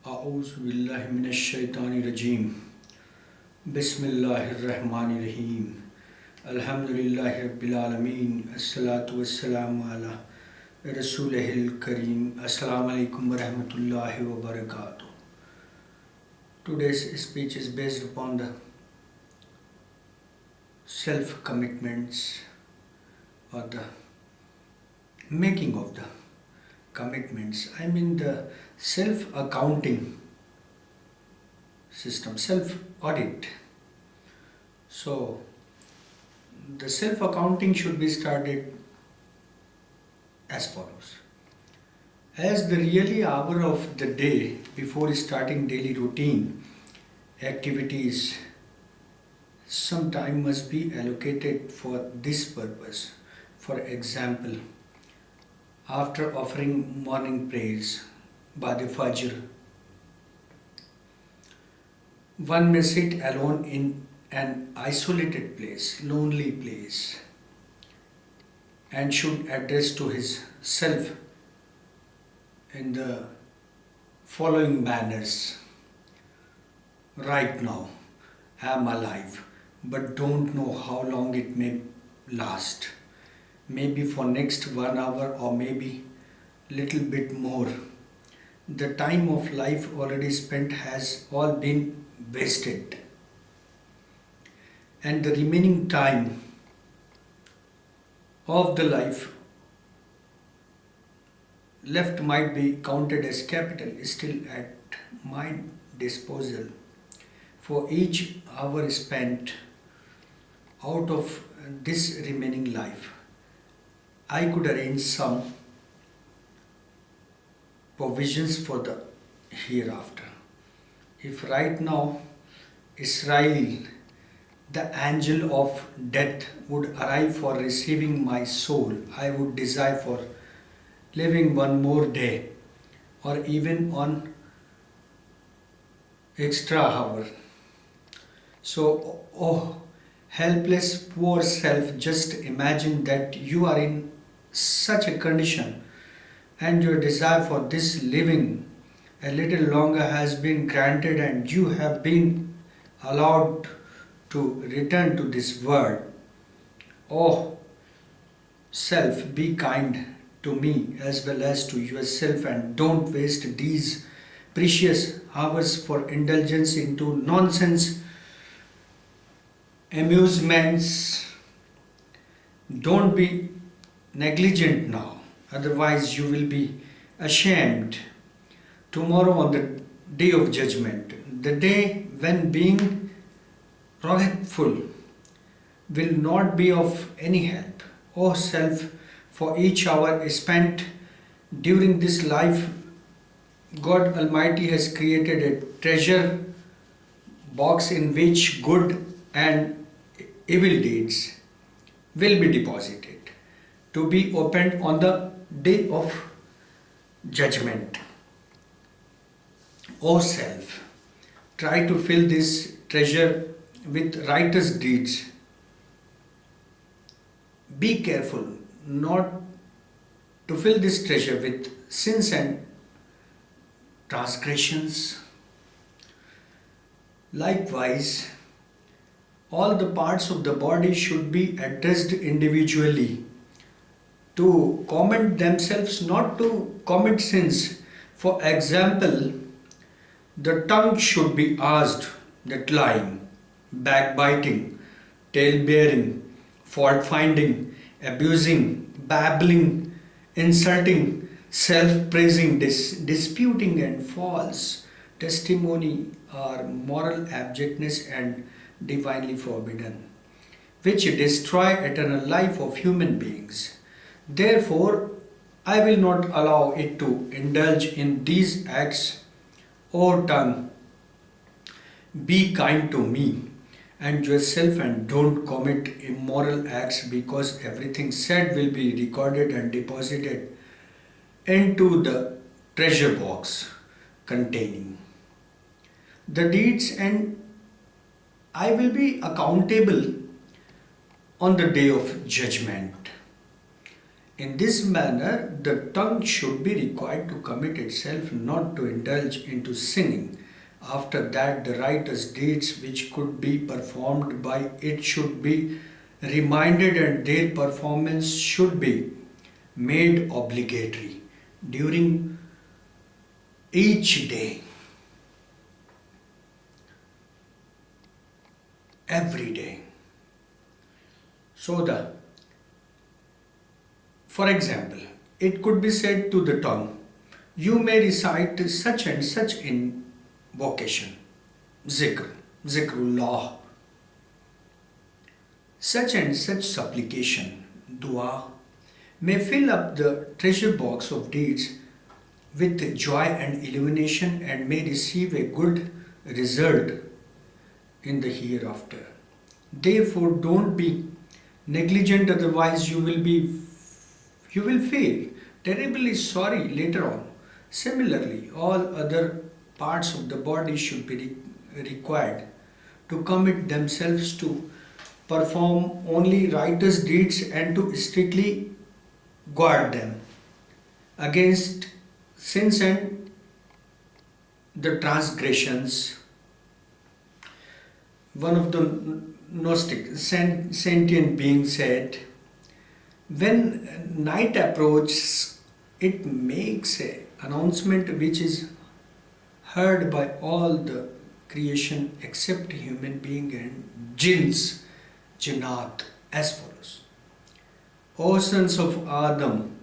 आऊज़ु बिल्लाहि मिनश शैतानिर रजीम। बिस्मिल्लाहिर रहमानिर रहीम। अल्हम्दुलिल्लाहि रब्बिल आलमीन। अस्सलातु वस्सलामु अला रसूलिहिल करीम। अस्सलामु अलैकुम व रहमतुल्लाहि व बरकातुहू। Today's speech is based upon the self commitments or the making of the commitments. I mean the self accounting system, self audit. So the self accounting should be started as follows. As the really hour of the day before starting daily routine activities, some time must be allocated for this purpose. For example, after offering morning prayers, Ba'd Fajr, one may sit alone in an isolated place, lonely place, and should address to his self in the following manners. Right now, I am alive, but don't know how long it may last. Maybe for next 1 hour or maybe little bit more. The time of life already spent has all been wasted, and the remaining time of the life left might be counted as capital still at my disposal. For each hour spent out of this remaining life, I could arrange some provisions for the hereafter. If right now Israel, the angel of death, would arrive for receiving my soul, I would desire for living one more day or even on extra hour. So, oh, helpless poor self, just imagine that you are in such a condition and your desire for this living a little longer has been granted and you have been allowed to return to this world. Oh, self, be kind to me as well as to yourself and don't waste these precious hours for indulgence into nonsense amusements. Don't be negligent now, otherwise you will be ashamed tomorrow on the day of judgment, the day when being forgetful will not be of any help. O self, for each hour spent during this life, God Almighty has created a treasure box in which good and evil deeds will be deposited to be opened on the day of judgment. O self, try to fill this treasure with righteous deeds. Be careful not to fill this treasure with sins and transgressions. Likewise, all the parts of the body should be addressed individually to comment themselves, not to commit sins. For example, the tongue should be asked that lying, backbiting, tale-bearing, fault-finding, abusing, babbling, insulting, self-praising, disputing and false testimony are moral abjectness and divinely forbidden, which destroy eternal life of human beings. Therefore, I will not allow it to indulge in these acts. O tongue, be kind to me and yourself and don't commit immoral acts, because everything said will be recorded and deposited into the treasure box containing the deeds, and I will be accountable on the day of judgment. In this manner, the tongue should be required to commit itself not to indulge into sinning. After that, the righteous deeds which could be performed by it should be reminded, and their performance should be made obligatory during each day, every day. So for example, it could be said to the tongue, you may recite such and such invocation, zikr, zikrullah, such and such supplication, dua, may fill up the treasure box of deeds with joy and illumination and may receive a good result in the hereafter. Therefore, don't be negligent, otherwise you will feel terribly sorry later on. Similarly, all other parts of the body should be required to commit themselves to perform only righteous deeds and to strictly guard them against sins and the transgressions. One of the Gnostic sentient beings said, when night approaches, it makes an announcement which is heard by all the creation except human being and jinns, jinnat, as follows. O sons of Adam,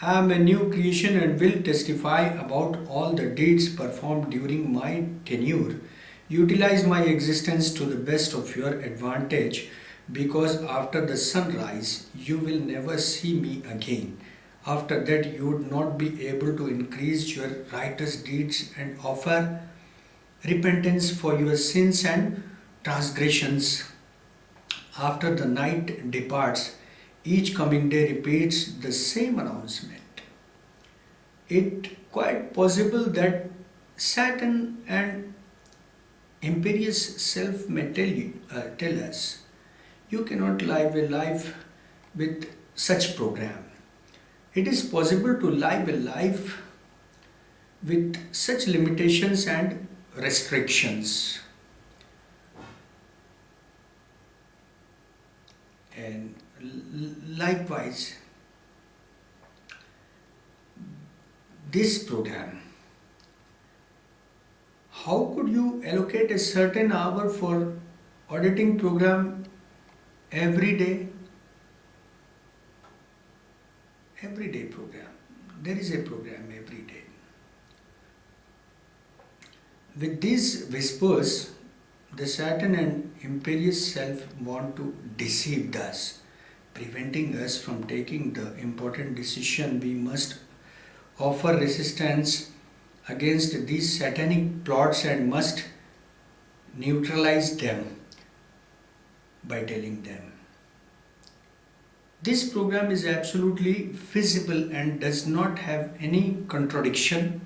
I am a new creation and will testify about all the deeds performed during my tenure. Utilize my existence to the best of your advantage, because after the sunrise you will never see me again. After that you would not be able to increase your righteous deeds and offer repentance for your sins and transgressions. After the night departs, each coming day repeats the same announcement. It quite possible that Saturn and imperious self may tell us, you cannot live a life with such program. It is possible to live a life with such limitations and restrictions. And likewise, this program, how could you allocate a certain hour for auditing program every day? Every day program. There is a program every day. With these whispers, the Saturn and imperious self want to deceive us, preventing us from taking the important decision. We must offer resistance against these satanic plots and must neutralize them by telling them. This program is absolutely feasible and does not have any contradiction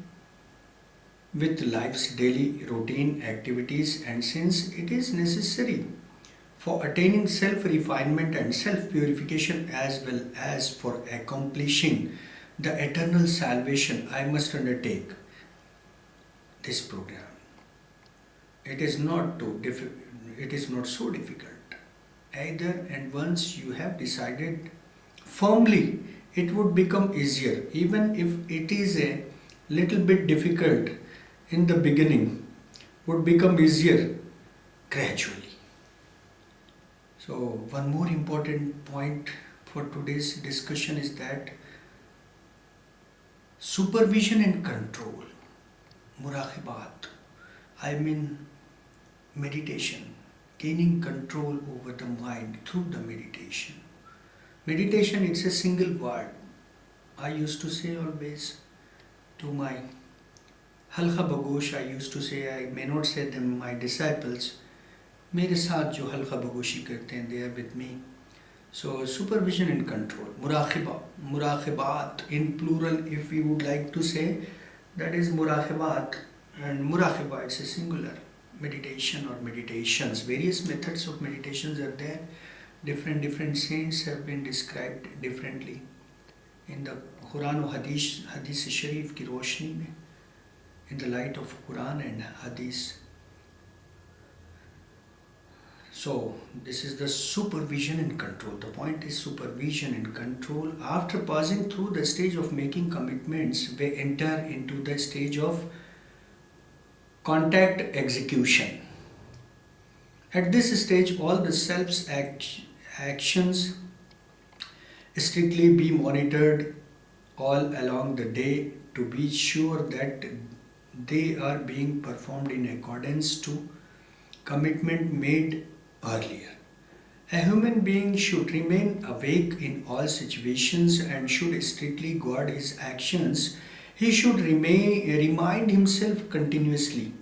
with life's daily routine activities, and since it is necessary for attaining self-refinement and self-purification as well as for accomplishing the eternal salvation, I must undertake this program. It is not so difficult either, and once you have decided firmly, it would become easier, even if it is a little bit difficult in the beginning, would become easier gradually. So one more important point for today's discussion is that supervision and control, muraqabat, I mean meditation, gaining control over the mind through the meditation. Meditation, it's a single word. I used to say always to my halqa bagosh, I used to say, I may not say them, my disciples, मेरे साथ जो हल्का बगोशी करते हैं, they are with me. So supervision and control, muraqaba, muraqabat in plural, if we would like to say, that is muraqabat, and muraqaba, it's a singular. Meditation or meditations, various methods of meditations are there. Different saints have been described differently in the Quran और Hadith Sharif की रोशनी में, in the light of Quran and Hadith. So this is the supervision and control. The point is supervision and control. After passing through the stage of making commitments, we enter into the stage of contact execution. At this stage, all the self's actions strictly be monitored all along the day to be sure that they are being performed in accordance to commitment made earlier. A human being should remain awake in all situations and should strictly guard his actions. He should remind himself continuously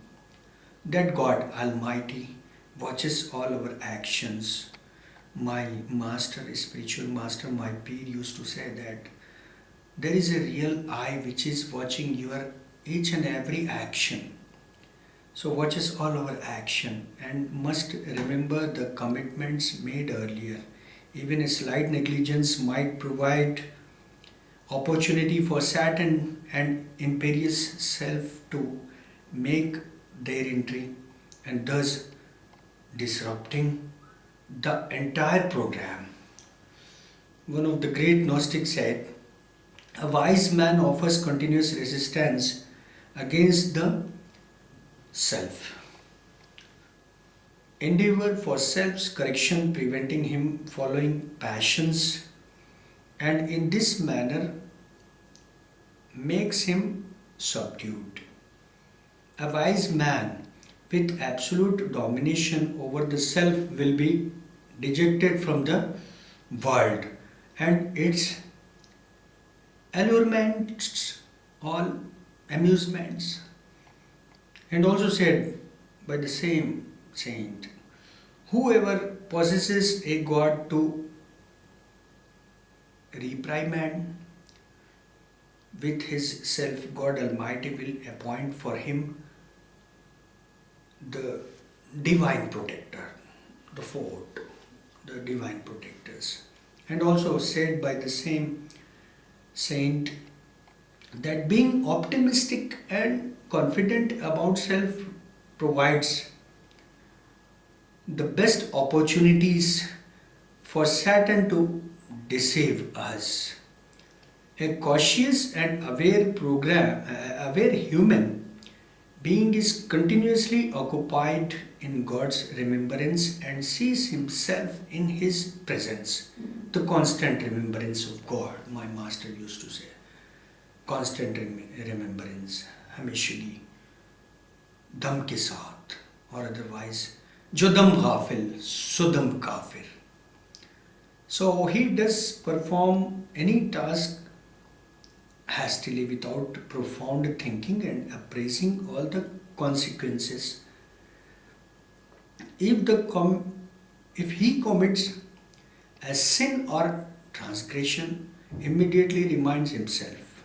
that God Almighty watches all our actions. My master, spiritual master, my peer used to say that there is a real eye which is watching your each and every action. So watches all our action and must remember the commitments made earlier. Even a slight negligence might provide opportunity for Saturn and imperious self to make their entry and thus disrupting the entire program. One of the great Gnostics said, a wise man offers continuous resistance against the self. Endeavor for self's correction, preventing him following passions, and in this manner makes him subdued. A wise man with absolute domination over the self will be dejected from the world and its allurements, all amusements. And also said by the same saint, whoever possesses a god to reprimand with his self, God Almighty will appoint for him the divine protector, the fort, the divine protectors. And also said by the same saint that being optimistic and confident about self provides the best opportunities for Saturn to deceive us. A cautious and aware human being is continuously occupied in God's remembrance and sees himself in his presence. The constant remembrance of God, my master used to say. Constant remembrance, हमेशगी दम के साथ, or otherwise जो दम गाफिल सो दम काफिर. So he does perform any task hastily without profound thinking and appraising all the consequences. If he commits a sin or transgression, immediately reminds himself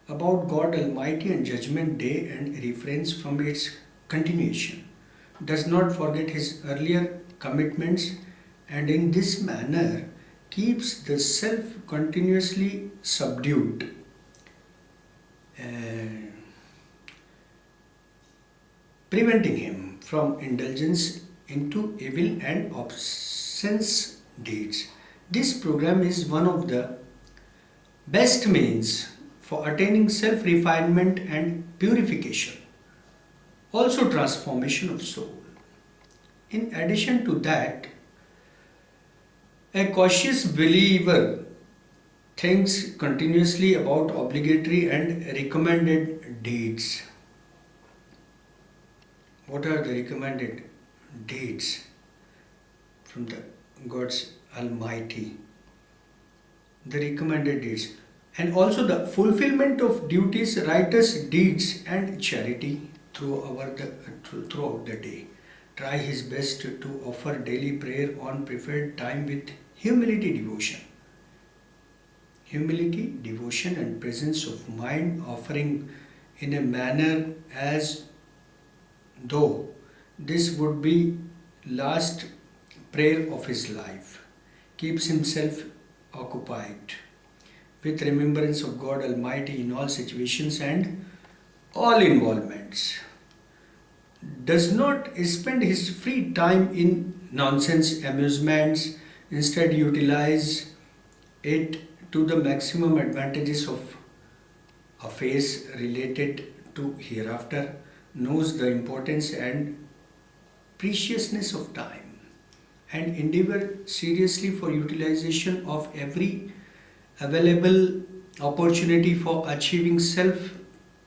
about God Almighty and Judgment Day and refrains from its continuation, does not forget his earlier commitments, and in this manner keeps the self continuously subdued. Preventing him from indulgence into evil and obscene deeds. This program is one of the best means for attaining self-refinement and purification, also transformation of soul. In addition to that, a cautious believer thinks continuously about obligatory and recommended deeds. What are the recommended deeds from the God's Almighty? The recommended deeds. And also the fulfillment of duties, righteous deeds and charity throughout the day. Try his best to offer daily prayer on preferred time with humility, devotion. Humility, devotion and presence of mind, offering in a manner as though this would be last prayer of his life, keeps himself occupied with remembrance of God Almighty in all situations and all involvements, does not spend his free time in nonsense amusements, instead utilize it to the maximum advantages of affairs related to hereafter, knows the importance and preciousness of time, and endeavor seriously for utilization of every available opportunity for achieving self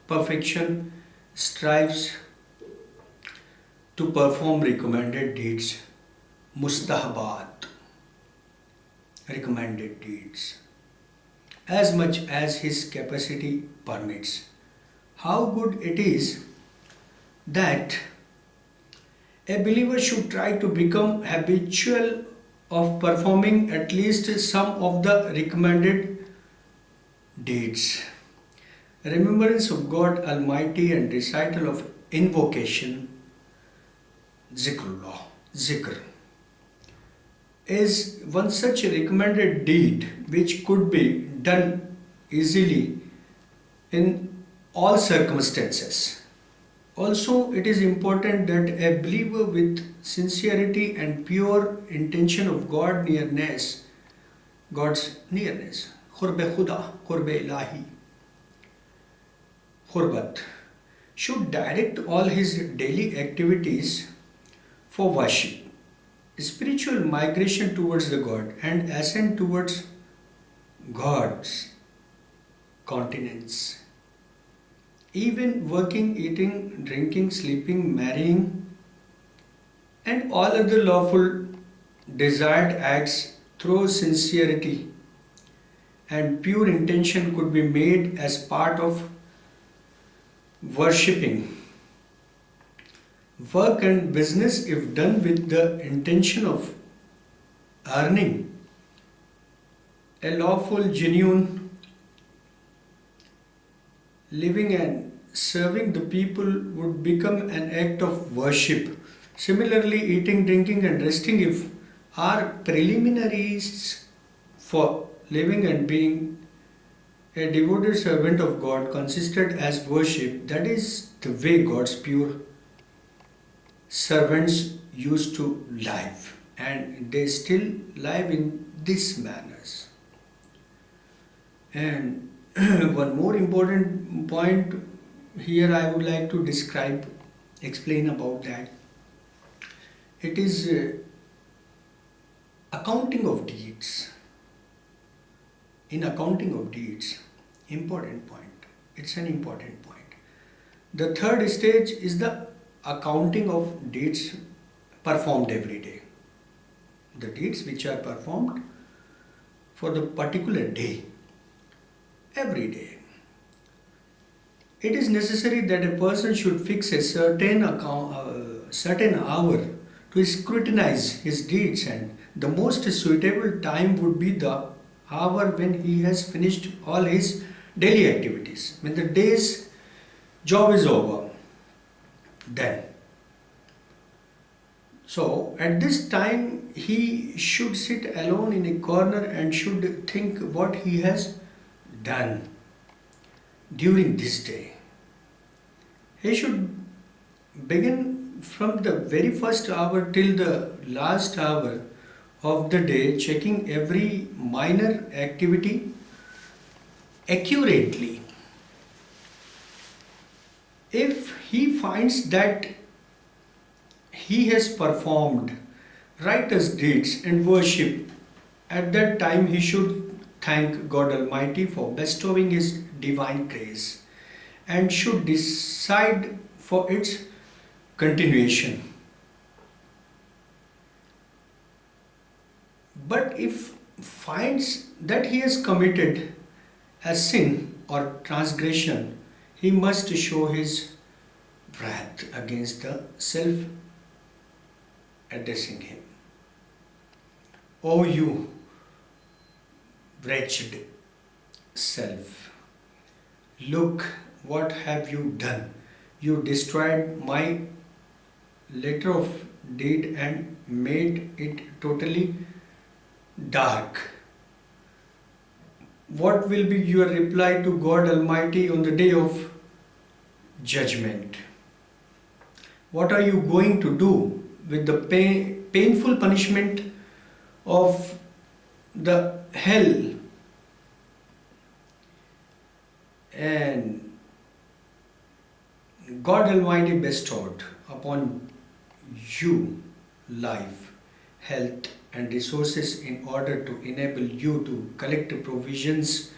perfection, strives to perform recommended deeds, mustahabat, recommended deeds, as much as his capacity permits. How good it is that a believer should try to become habitual of performing at least some of the recommended deeds. Remembrance of God Almighty and recital of invocation, zikrullah, zikr, is one such recommended deed which could be done easily in all circumstances. Also, it is important that a believer with sincerity and pure intention of God's nearness, khurbe khuda, khurbe ilahi, khurbat, should direct all his daily activities for worship, spiritual migration towards the God, and ascent towards God's continents. Even working, eating, drinking, sleeping, marrying, and all other lawful desired acts through sincerity and pure intention could be made as part of worshipping. Work and business, if done with the intention of earning a lawful, genuine living and serving the people, would become an act of worship. Similarly, eating, drinking, and resting, if are preliminaries for living and being a devoted servant of God, considered as worship. That is the way God's pure servants used to live, and they still live in these manners. And one more important point here I would like to explain about that. It is accounting of deeds. In accounting of deeds, important point. It's an important point. The third stage is the accounting of deeds performed every day. The deeds which are performed for the particular day, every day. It is necessary that a person should fix a certain hour to scrutinize his deeds, and the most suitable time would be the hour when he has finished all his daily activities, when the day's job is over. Then, so at this time he should sit alone in a corner and should think what he has done during this day. He should begin from the very first hour till the last hour of the day, checking every minor activity accurately. If he finds that he has performed righteous deeds and worship, at that time he should thank God Almighty for bestowing His divine grace and should decide for its continuation. But if finds that he has committed a sin or transgression, he must show his wrath against the self, addressing him. O you wretched self, look what have you done. You destroyed my letter of deed and made it totally dark. What will be your reply to God Almighty on the day of judgment? What are you going to do with the painful punishment of the hell? And God Almighty bestowed upon you life, health, and resources in order to enable you to collect provisions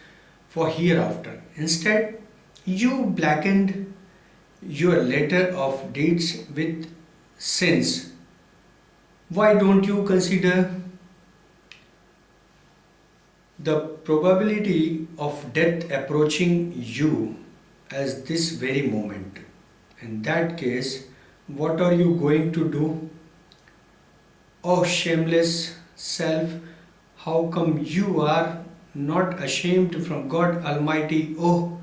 for hereafter. Instead, you blackened your letter of deeds with sins. Why don't you consider the probability of death approaching you as this very moment? In that case, what are you going to do? Oh, shameless self, how come you are not ashamed from God Almighty? Oh,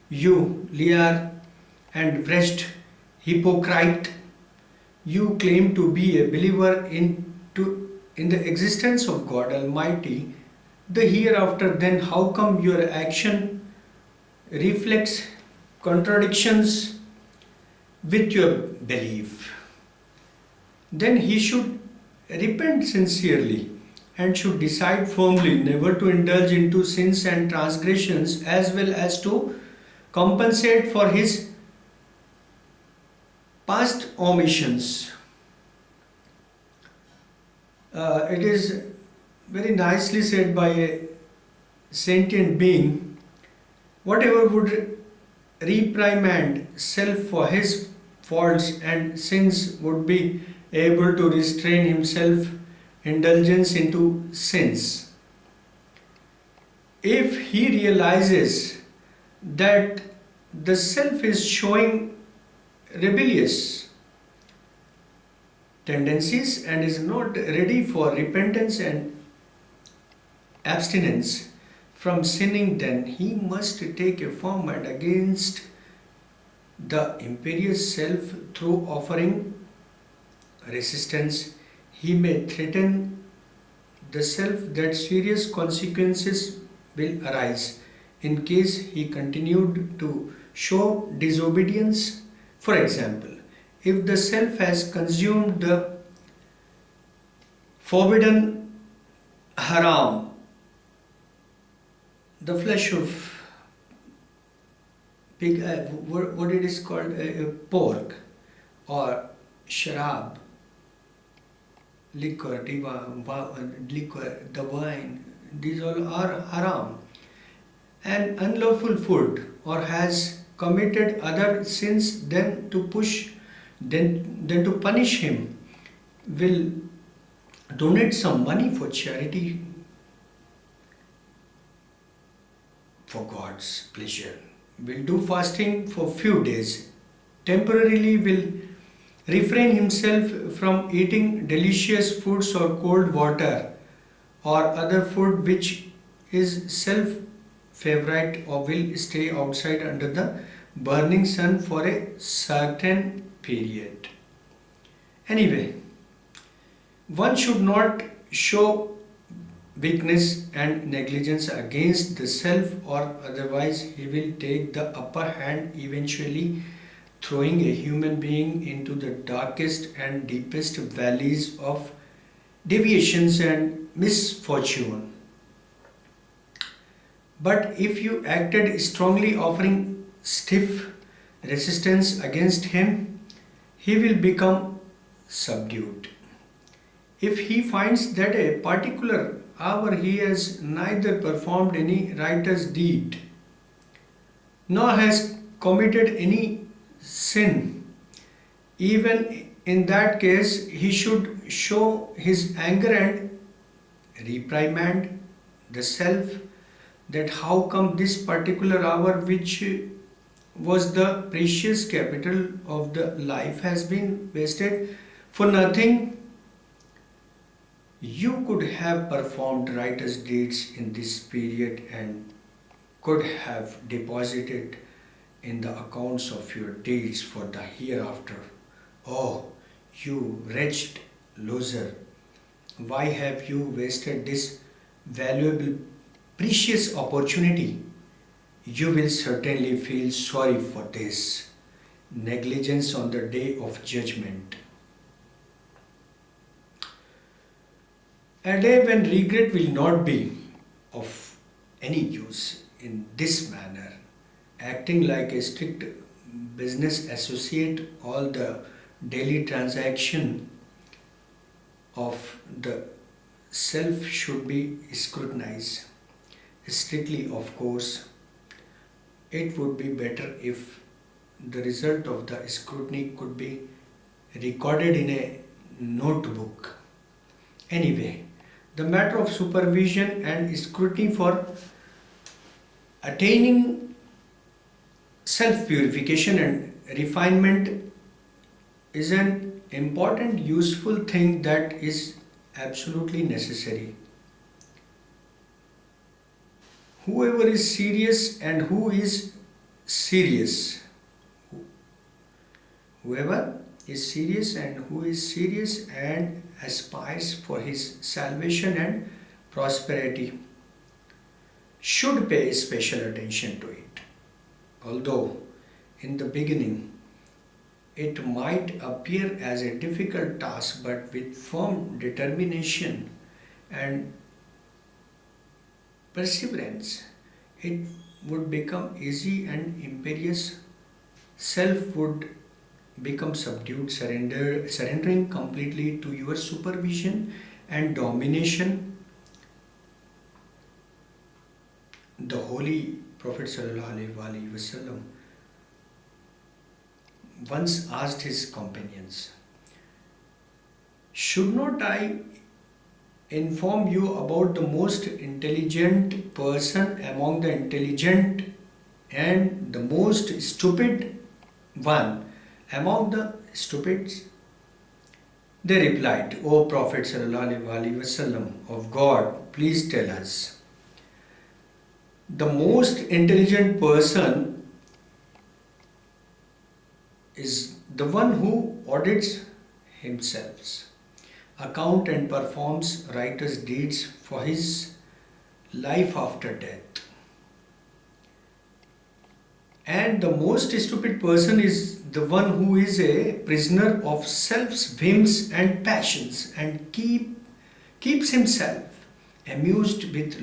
you liar and wretched hypocrite, you claim to be a believer in the existence of God Almighty, the hereafter, then how come your action reflects contradictions with your belief? Then he should repent sincerely and should decide firmly never to indulge into sins and transgressions, as well as to compensate for his past omissions. It is very nicely said by a sentient being, whatever would reprimand self for his faults and sins would be able to restrain himself indulgence into sins. If he realizes that the self is showing rebellious tendencies and is not ready for repentance and abstinence from sinning, then he must take a firm and against the imperious self through offering resistance. He may threaten the self that serious consequences will arise in case he continued to show disobedience. For example, if the self has consumed the forbidden haram, the flesh of pig, what it is called, pork, or sharab, liquor, liquor, the wine, these all are haram, and unlawful food, or has committed other sins, then to punish him, will donate some money for charity for God's pleasure, will do fasting for few days, temporarily will refrain himself from eating delicious foods or cold water or other food which is self favorite, or will stay outside under the burning sun for a certain period. Anyway, one should not show weakness and negligence against the self, or otherwise he will take the upper hand, eventually throwing a human being into the darkest and deepest valleys of deviations and misfortune. But if you acted strongly, offering stiff resistance against him, he will become subdued. If he finds that a particular hour he has neither performed any righteous deed nor has committed any sin, even in that case he should show his anger and reprimand the self that how come this particular hour, which was the precious capital of the life, has been wasted for nothing. You could have performed righteous deeds in this period and could have deposited in the accounts of your deeds for the hereafter. Oh, You wretched loser, why have you wasted this valuable, precious opportunity? You will certainly feel sorry for this negligence on the day of judgment. A day when regret will not be of any use. In this manner, acting like a strict business associate, all the daily transaction of the self should be scrutinized strictly. Of course, it would be better if the result of the scrutiny could be recorded in a notebook. Anyway, the matter of supervision and scrutiny for attaining self purification and refinement is an important, useful thing that is absolutely necessary. Whoever is serious and who is serious, whoever is serious and who is serious and aspires for his salvation and prosperity should pay special attention to it. Although in the beginning it might appear as a difficult task, but with firm determination and perseverance, it would become easy and imperious. Self would become subdued, surrendering completely to your supervision and domination. The Holy Prophet ﷺ once asked his companions, should not I inform you about the most intelligent person among the intelligent and the most stupid one among the stupids? They replied, O Prophet ﷺ of God, please tell us. The most intelligent person is the one who audits himself, account and performs righteous deeds for his life after death. And the most stupid person is the one who is a prisoner of self's whims and passions and keeps himself amused with